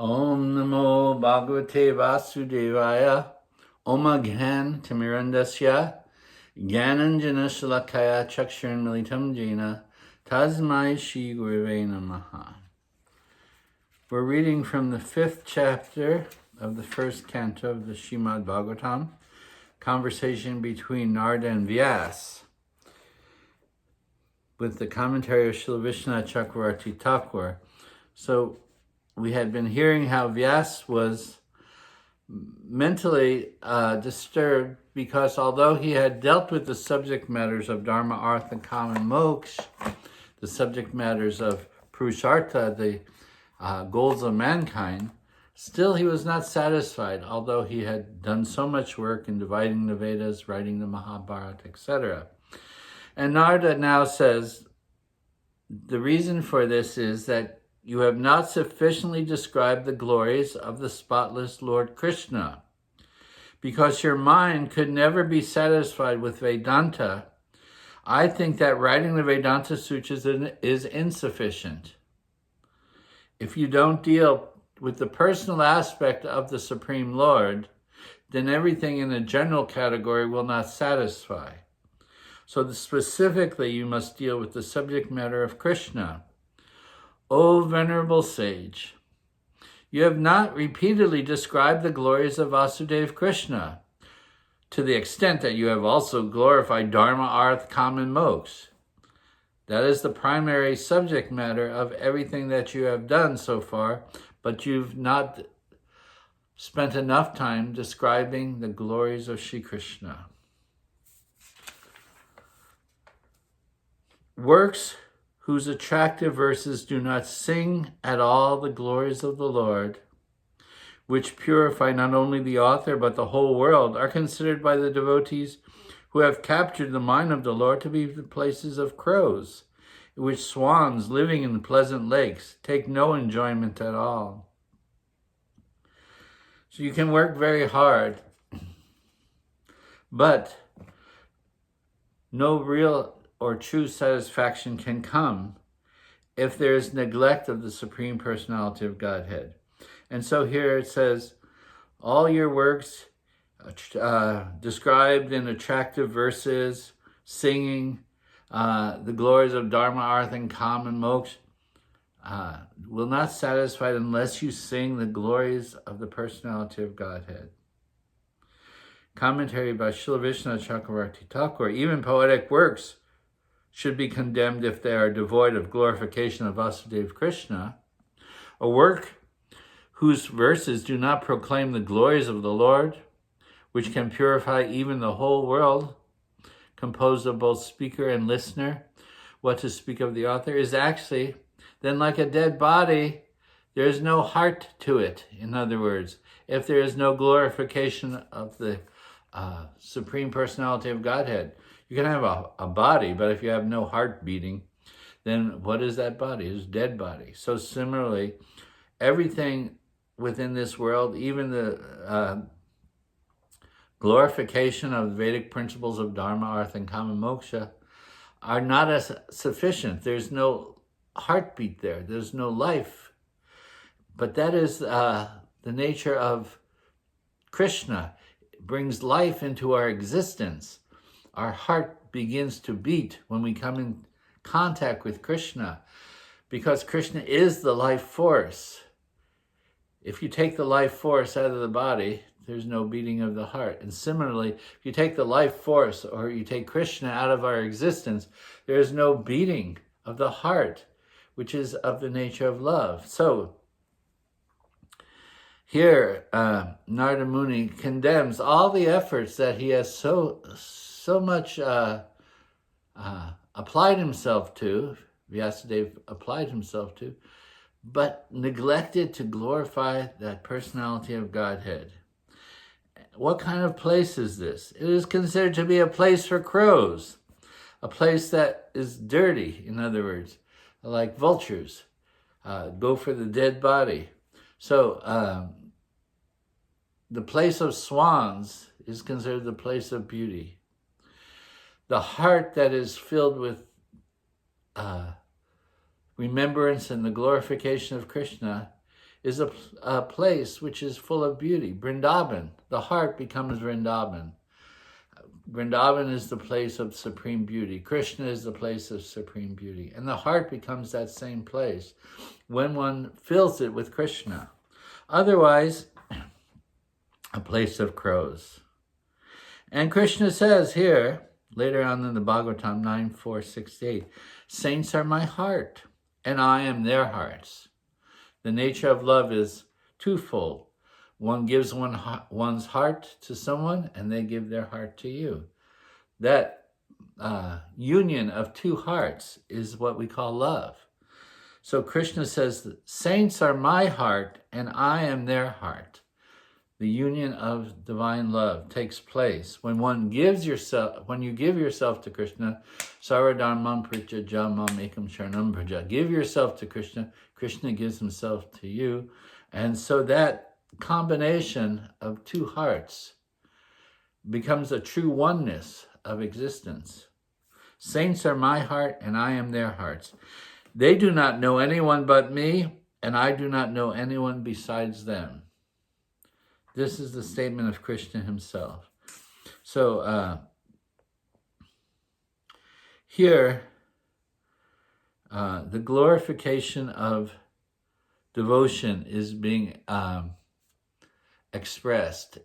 Om Namo Bhagavate Vasudevaya. Om Agyan Timirandasya. Gyananjana Shalakaya Chakshurn Militam Jena. Tasmai Shri Gurave Namaha. We're reading from the 5th chapter of the 1st canto of the Srimad Bhagavatam, conversation between Narada and Vyas, with the commentary of Srila Visvanatha Cakravarti Thakur. So we had been hearing how Vyas was mentally disturbed because although he had dealt with the subject matters of Dharma, Artha, Kama, and Moksha, the subject matters of Purushartha, the goals of mankind, still he was not satisfied, although he had done so much work in dividing the Vedas, writing the Mahabharata, etc. And Narada now says, the reason for this is that you have not sufficiently described the glories of the spotless Lord Krishna. Because your mind could never be satisfied with Vedanta, I think that writing the Vedanta Sutras is insufficient. If you don't deal with the personal aspect of the Supreme Lord, then everything in a general category will not satisfy. So specifically, you must deal with the subject matter of Krishna. O venerable sage, you have not repeatedly described the glories of Vyasadev Krishna, to the extent that you have also glorified Dharma, Artha, Kama, and Moksha. That is the primary subject matter of everything that you have done so far, but you've not spent enough time describing the glories of Sri Krishna. Works whose attractive verses do not sing at all the glories of the Lord, which purify not only the author but the whole world, are considered by the devotees who have captured the mind of the Lord to be the places of crows, in which swans living in pleasant lakes take no enjoyment at all. So you can work very hard, but no real or true satisfaction can come if there is neglect of the Supreme Personality of Godhead. And so here it says, all your works described in attractive verses, singing the glories of Dharma, Artha, and Kama, and Moksha, will not satisfy unless you sing the glories of the Personality of Godhead. Commentary by Srila Visvanatha Cakravarti Thakur, even poetic works should be condemned if they are devoid of glorification of Vyasadev Krishna. A work whose verses do not proclaim the glories of the Lord, which can purify even the whole world, composed of both speaker and listener, what to speak of the author, is actually then like a dead body. There is no heart to it. In other words, if there is no glorification of the Supreme Personality of Godhead, you can have a body, but if you have no heart beating, then what is that body? It's a dead body. So similarly, everything within this world, even the glorification of the Vedic principles of Dharma, Artha, and Kama, Moksha, are not as sufficient. There's no heartbeat there. There's no life. But that is the nature of Krishna. It brings life into our existence. Our heart begins to beat when we come in contact with Krishna, because Krishna is the life force. If you take the life force out of the body, there's no beating of the heart. And similarly, if you take the life force or you take Krishna out of our existence, there is no beating of the heart, which is of the nature of love. So here, Narada Muni condemns all the efforts that he has so much applied himself to, Vyasadev applied himself to, but neglected to glorify that personality of Godhead. What kind of place is this? It is considered to be a place for crows, a place that is dirty, in other words, like vultures, go for the dead body. So the place of swans is considered the place of beauty. The heart that is filled with remembrance and the glorification of Krishna is a place which is full of beauty. Vrindavan, the heart becomes Vrindavan. Vrindavan is the place of supreme beauty. Krishna is the place of supreme beauty. And the heart becomes that same place when one fills it with Krishna. Otherwise, a place of crows. And Krishna says here, later on in the Bhagavatam 9.4.68, saints are my heart, and I am their hearts. The nature of love is twofold. One gives one's heart to someone, and they give their heart to you. That union of two hearts is what we call love. So Krishna says, saints are my heart, and I am their heart. The union of divine love takes place when you give yourself to Krishna. Sarvadharmam prityaja mam ekam sharanam braja. Give yourself to Krishna. Krishna gives himself to you. And so that combination of two hearts becomes a true oneness of existence. Saints are my heart, and I am their hearts. They do not know anyone but me, and I do not know anyone besides them. This is the statement of Krishna himself. So here, the glorification of devotion is being expressed.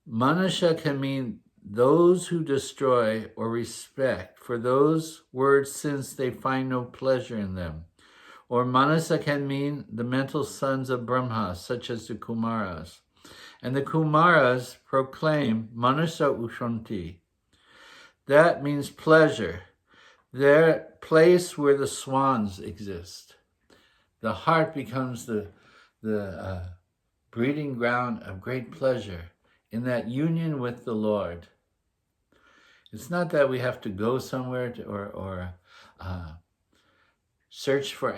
Manusha can mean those who destroy or respect for those words since they find no pleasure in them. Or Manasa can mean the mental sons of Brahma, such as the Kumaras. And the Kumaras proclaim Manasa Ushanti. That means pleasure. Their place where the swans exist. The heart becomes the breeding ground of great pleasure in that union with the Lord. It's not that we have to go somewhere or search for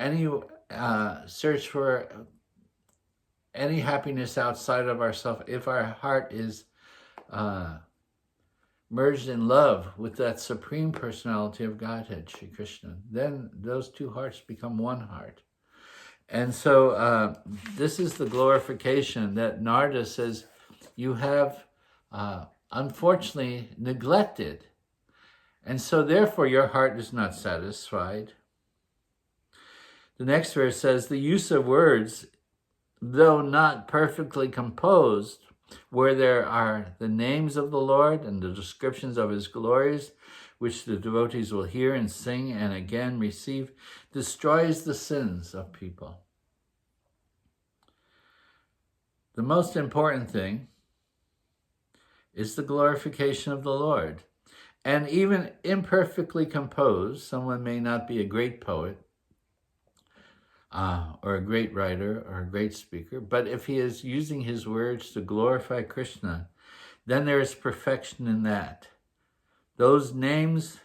any happiness outside of ourselves. If our heart is merged in love with that supreme personality of Godhead, Sri Krishna, then those two hearts become one heart. And so this is the glorification that Narada says you have unfortunately neglected. And so therefore your heart is not satisfied. The next verse says, the use of words, though not perfectly composed, where there are the names of the Lord and the descriptions of his glories, which the devotees will hear and sing and again receive, destroys the sins of people. The most important thing is the glorification of the Lord. And even imperfectly composed, someone may not be a great poet, or a great writer, or a great speaker, but if he is using his words to glorify Krishna, then there is perfection in that. Those names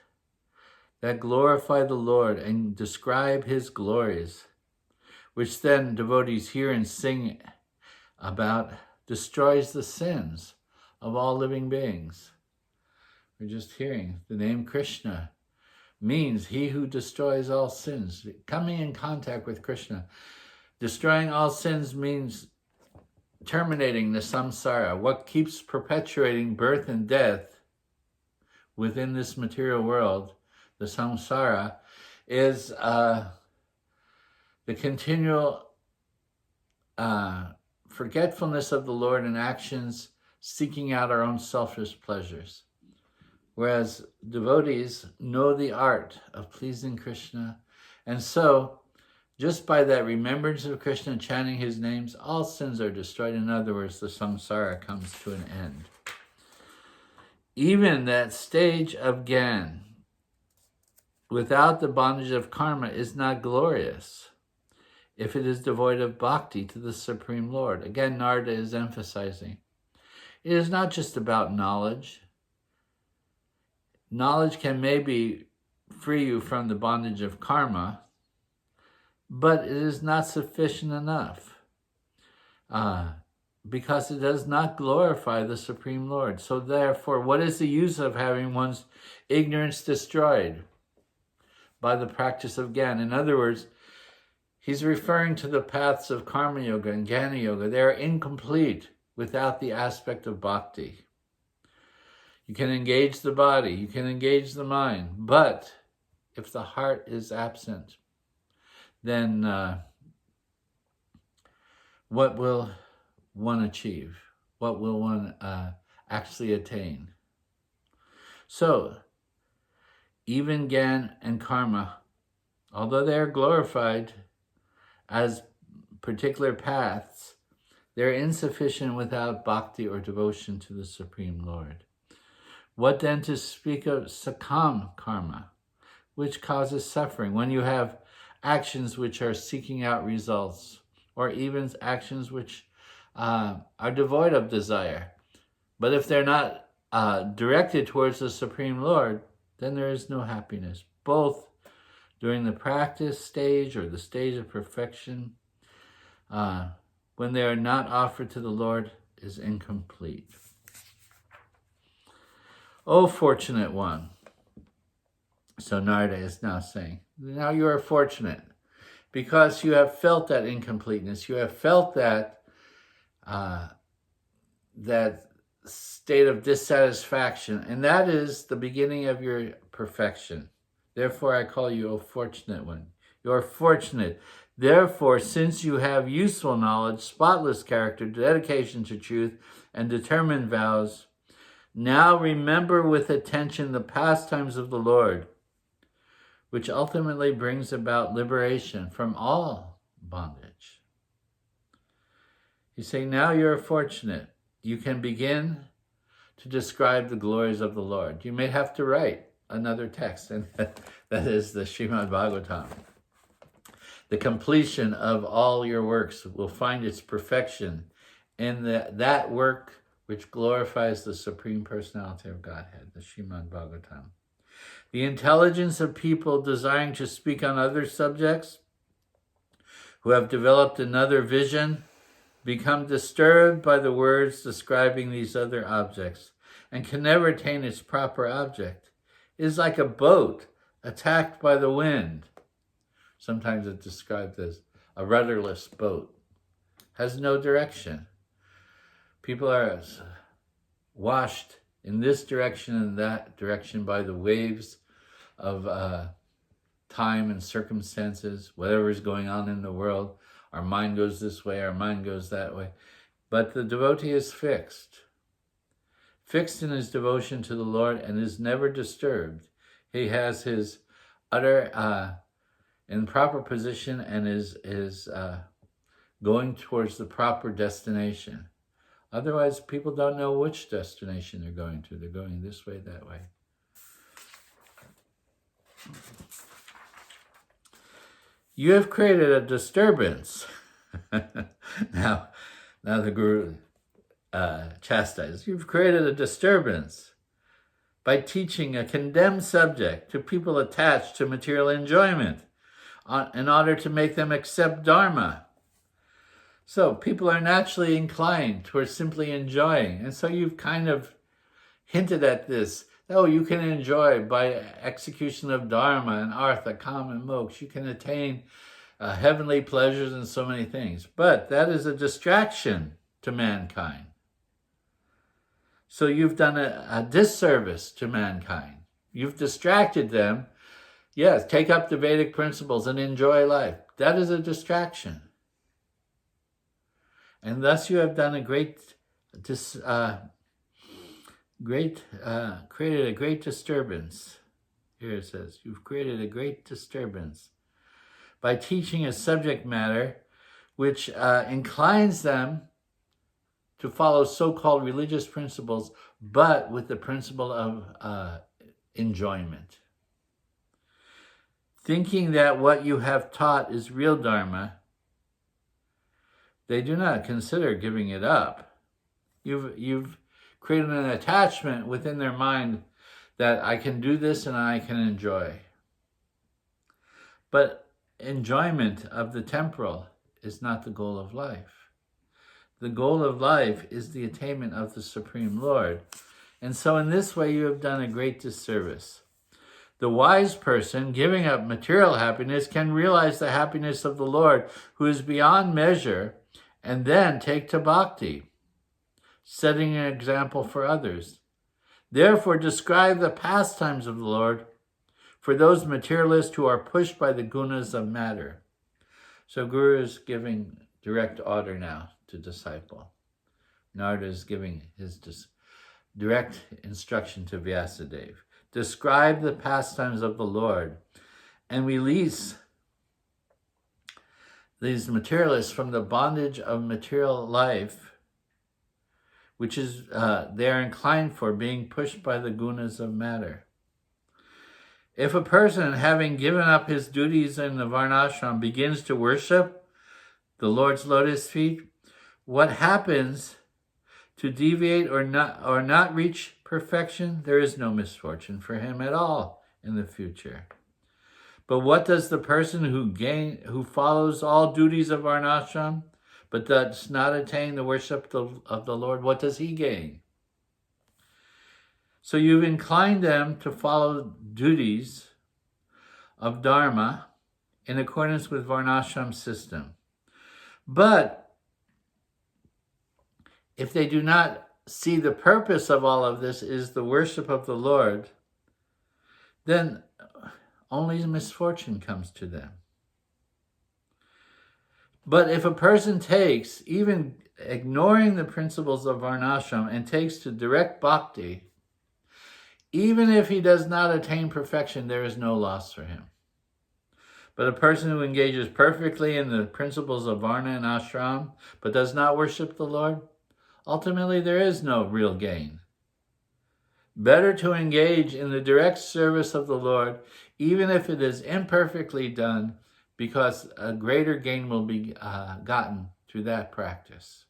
that glorify the Lord and describe his glories, which then devotees hear and sing about, destroys the sins of all living beings. We're just hearing the name Krishna means he who destroys all sins. Coming in contact with Krishna. Destroying all sins means terminating the samsara. What keeps perpetuating birth and death within this material world, the samsara, is the continual forgetfulness of the Lord in actions, seeking out our own selfish pleasures. Whereas devotees know the art of pleasing Krishna. And so, just by that remembrance of Krishna, chanting his names, all sins are destroyed. In other words, the samsara comes to an end. Even that stage of Gyan, without the bondage of karma, is not glorious if it is devoid of bhakti to the Supreme Lord. Again, Narada is emphasizing, it is not just about knowledge. Knowledge can maybe free you from the bondage of karma, but it is not sufficient enough because it does not glorify the Supreme Lord. So therefore, what is the use of having one's ignorance destroyed by the practice of Gyan? In other words, He's referring to the paths of Karma Yoga and Jnana Yoga. They are incomplete without the aspect of bhakti. You can engage the body, you can engage the mind, but if the heart is absent, then what will one achieve? What will one actually attain? So, even Gyan and Karma, although they are glorified as particular paths, they're insufficient without bhakti or devotion to the Supreme Lord. What then to speak of sakam karma, which causes suffering, when you have actions which are seeking out results, or even actions which are devoid of desire. But if they're not directed towards the Supreme Lord, then there is no happiness, both during the practice stage or the stage of perfection. When they are not offered to the Lord, is incomplete. O fortunate one. So Narada is now saying, now you are fortunate because you have felt that incompleteness. You have felt that that state of dissatisfaction, and that is the beginning of your perfection. Therefore, I call you a fortunate one. You are fortunate. Therefore, since you have useful knowledge, spotless character, dedication to truth, and determined vows, now remember with attention the pastimes of the Lord, which ultimately brings about liberation from all bondage. He's saying, now you're fortunate. You can begin to describe the glories of the Lord. You may have to write another text, and that is the Srimad Bhagavatam. The completion of all your works will find its perfection in that work which glorifies the Supreme Personality of Godhead, the Srimad Bhagavatam. The intelligence of people desiring to speak on other subjects, who have developed another vision, become disturbed by the words describing these other objects, and can never attain its proper object. It is like a boat attacked by the wind. Sometimes it's described as a rudderless boat. Has no direction. People are washed in this direction and that direction by the waves of time and circumstances, whatever is going on in the world. Our mind goes this way, our mind goes that way. But the devotee is fixed in his devotion to the Lord and is never disturbed. He has his utter in proper position and is going towards the proper destination. Otherwise, people don't know which destination they're going to. They're going this way, that way. You have created a disturbance. Now the Guru chastises. You've created a disturbance by teaching a condemned subject to people attached to material enjoyment in order to make them accept Dharma. So people are naturally inclined towards simply enjoying. And so you've kind of hinted at this. Oh, you can enjoy by execution of Dharma and Artha, Kama, and Moksha. You can attain heavenly pleasures and so many things. But that is a distraction to mankind. So you've done a disservice to mankind. You've distracted them. Yes, take up the Vedic principles and enjoy life. That is a distraction. And thus you have done created a great disturbance. Here it says, you've created a great disturbance by teaching a subject matter which inclines them to follow so-called religious principles, but with the principle of enjoyment. Thinking that what you have taught is real Dharma, they do not consider giving it up. You've created an attachment within their mind that I can do this and I can enjoy. But enjoyment of the temporal is not the goal of life. The goal of life is the attainment of the Supreme Lord. And so in this way you have done a great disservice. The wise person, giving up material happiness, can realize the happiness of the Lord, who is beyond measure, and then take to bhakti, setting an example for others. Therefore, describe the pastimes of the Lord for those materialists who are pushed by the gunas of matter. So Guru is giving direct order now to disciple. Narada is giving his direct instruction to Vyasadev. Describe the pastimes of the Lord and release these materialists from the bondage of material life, which is they are inclined for, being pushed by the gunas of matter. If a person, having given up his duties in the varnashram, begins to worship the Lord's lotus feet, what happens to deviate or not reach perfection? There is no misfortune for him at all in the future. But what does the person who follows all duties of varnashram, but does not attain the worship of the Lord, what does he gain? So you've inclined them to follow duties of dharma in accordance with varnashram system. But if they do not see the purpose of all of this is the worship of the Lord, then only misfortune comes to them. But if a person takes, even ignoring the principles of varnashram, and takes to direct bhakti, even if he does not attain perfection, there is no loss for him. But a person who engages perfectly in the principles of varna and ashram, but does not worship the Lord, ultimately there is no real gain. Better to engage in the direct service of the Lord, even if it is imperfectly done, because a greater gain will be gotten through that practice.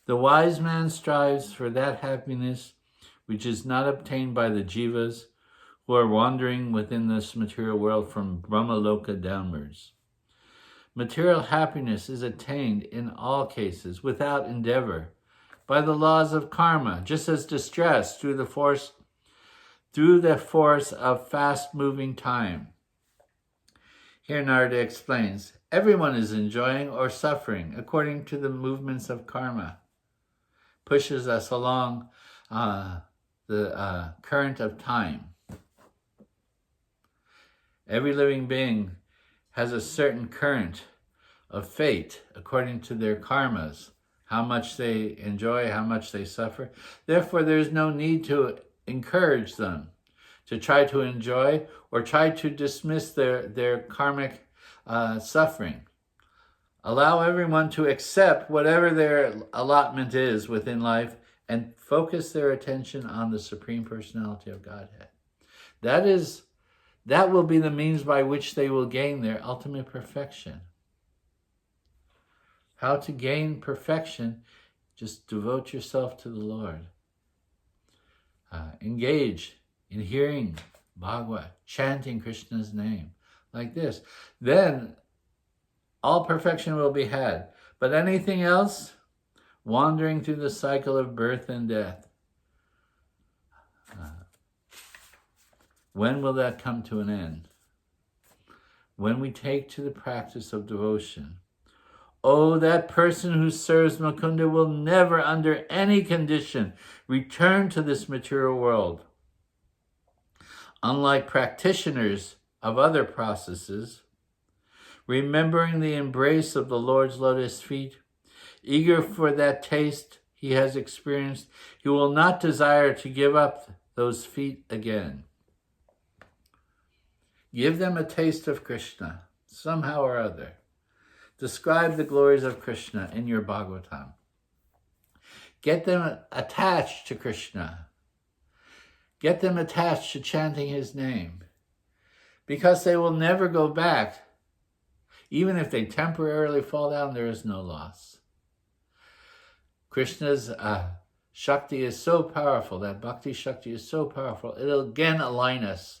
The wise man strives for that happiness which is not obtained by the jivas who are wandering within this material world from Brahmaloka downwards. Material happiness is attained in all cases without endeavor by the laws of karma, just as distress through the force of fast-moving time. Here Narada explains, everyone is enjoying or suffering according to the movements of karma. Pushes us along the current of time. Every living being has a certain current of fate according to their karmas, how much they enjoy, how much they suffer. Therefore, there's no need to encourage them to try to enjoy or try to dismiss their karmic suffering. Allow everyone to accept whatever their allotment is within life and focus their attention on the Supreme Personality of Godhead. That will be the means by which they will gain their ultimate perfection. How to gain perfection? Just devote yourself to the Lord. Engage in hearing Bhagavad, chanting Krishna's name, like this. Then all perfection will be had. But anything else, wandering through the cycle of birth and death, when will that come to an end? When we take to the practice of devotion. Oh, that person who serves Mukunda will never, under any condition, return to this material world. Unlike practitioners of other processes, remembering the embrace of the Lord's lotus feet, eager for that taste he has experienced, he will not desire to give up those feet again. Give them a taste of Krishna, somehow or other. Describe the glories of Krishna in your Bhagavatam. Get them attached to Krishna. Get them attached to chanting his name, because they will never go back. Even if they temporarily fall down, there is no loss. Krishna's Shakti is so powerful, that Bhakti Shakti is so powerful, it'll again align us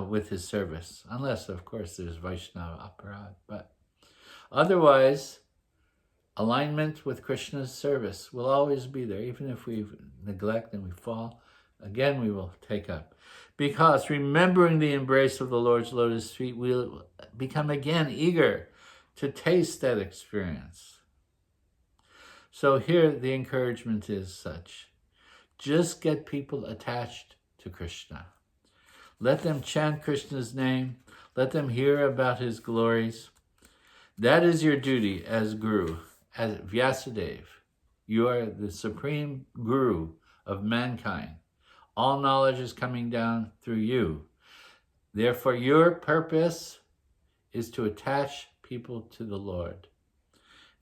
with his service. Unless, of course, there's Vaishnava Aparad. But otherwise, alignment with Krishna's service will always be there. Even if we neglect and we fall, again we will take up. Because remembering the embrace of the Lord's lotus feet, we'll become again eager to taste that experience. So here the encouragement is such. Just get people attached to Krishna. Let them chant Krishna's name. Let them hear about his glories. That is your duty as Guru, as Vyasadev. You are the supreme Guru of mankind. All knowledge is coming down through you. Therefore, your purpose is to attach people to the Lord.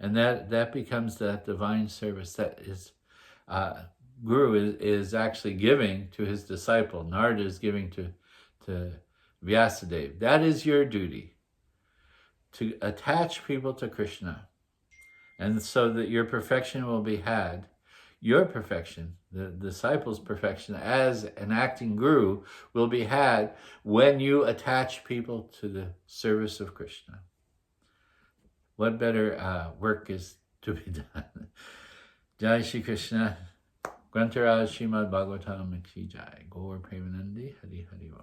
And that becomes that divine service that is Guru is actually giving to his disciple. Narada is giving to Vyasadev. That is your duty, to attach people to Krishna. And so that your perfection will be had. Your perfection, the disciple's perfection as an acting Guru, will be had when you attach people to the service of Krishna. What better work is to be done? Jai Shri Krishna. Grantaraj Srimad Bhagavatam Ki Jai. Gaur Premanandi Hari Hari Ram.